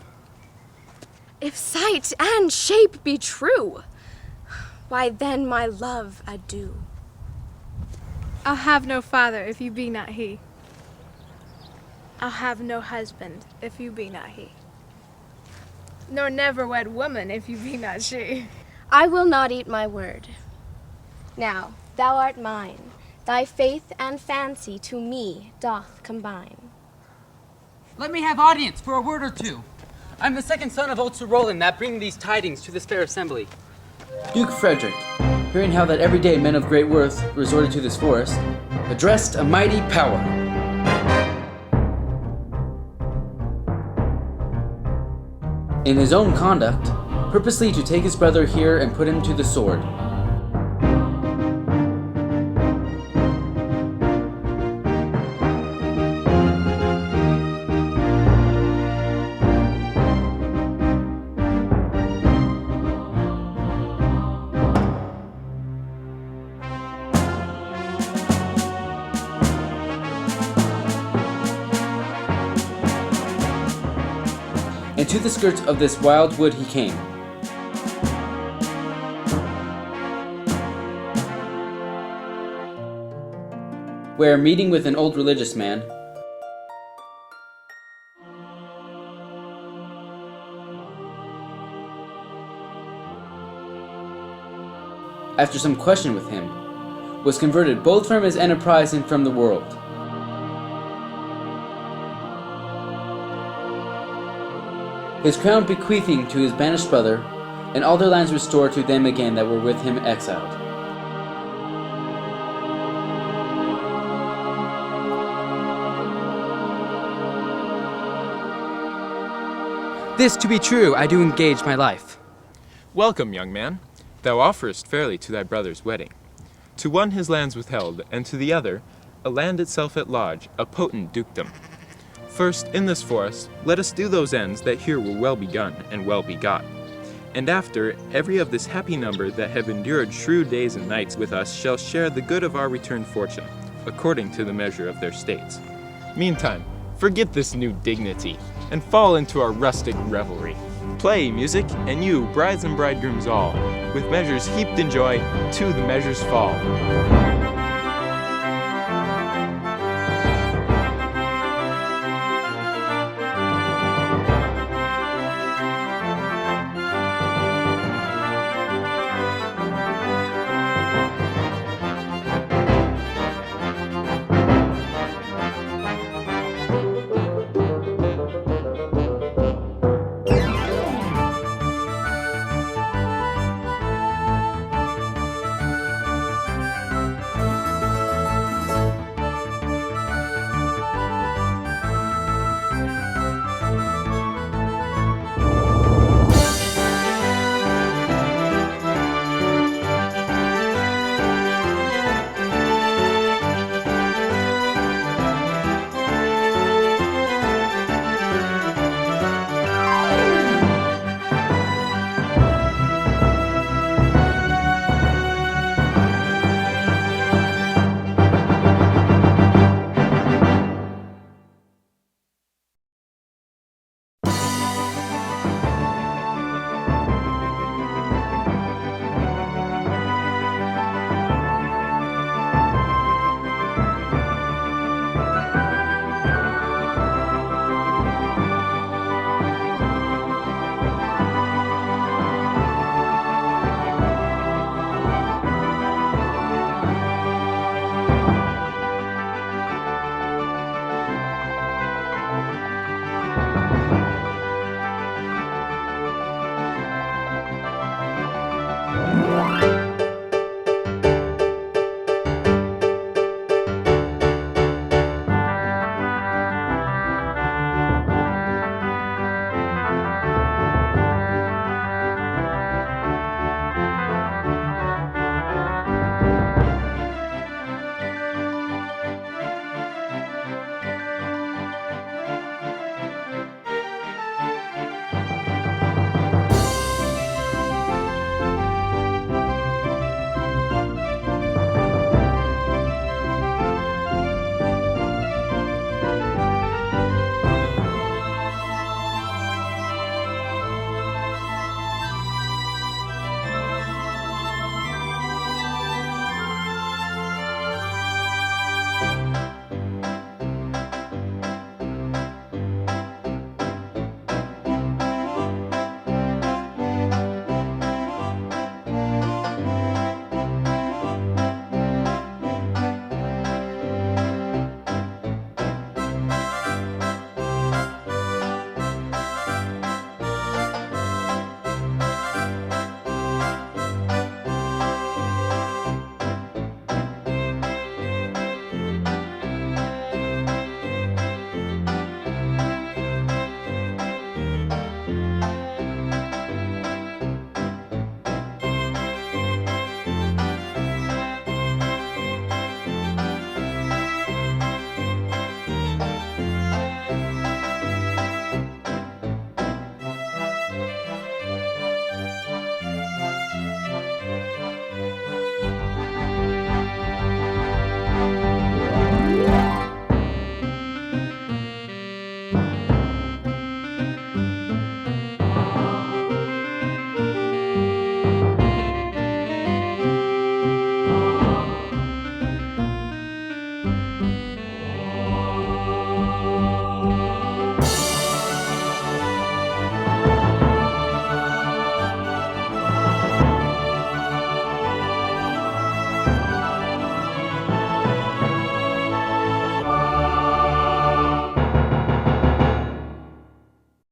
If sight and shape be true, why then, my love, adieu. I'll have no father if you be not he. I'll have no husband if you be not he. Nor never wed woman if you be not she. I will not eat my word. Now, thou art mine, thy faith and fancy to me doth combine. Let me have audience for a word or two. I'm the second son of old Sir Roland that bring these tidings to this fair assembly. Duke Frederick, hearing how that every day men of great worth resorted to this forest, addressed a mighty power. In his own conduct, purposely to take his brother here and put him to the sword. And to the skirts of this wild wood he came. Where, meeting with an old religious man, after some question with him, was converted both from his enterprise and from the world. His crown bequeathing to his banished brother, and all their lands restored to them again that were with him exiled. This to be true, I do engage my life. Welcome, young man. Thou offerest fairly to thy brother's wedding. To one his lands withheld, and to the other, a land itself at large, a potent dukedom. First, in this forest, let us do those ends that here were well begun and well begot. And after, every of this happy number that have endured shrewd days and nights with us shall share the good of our returned fortune, according to the measure of their states. Meantime, forget this new dignity, and fall into our rustic revelry. Play, music, and you, brides and bridegrooms all, with measures heaped in joy, to the measures fall.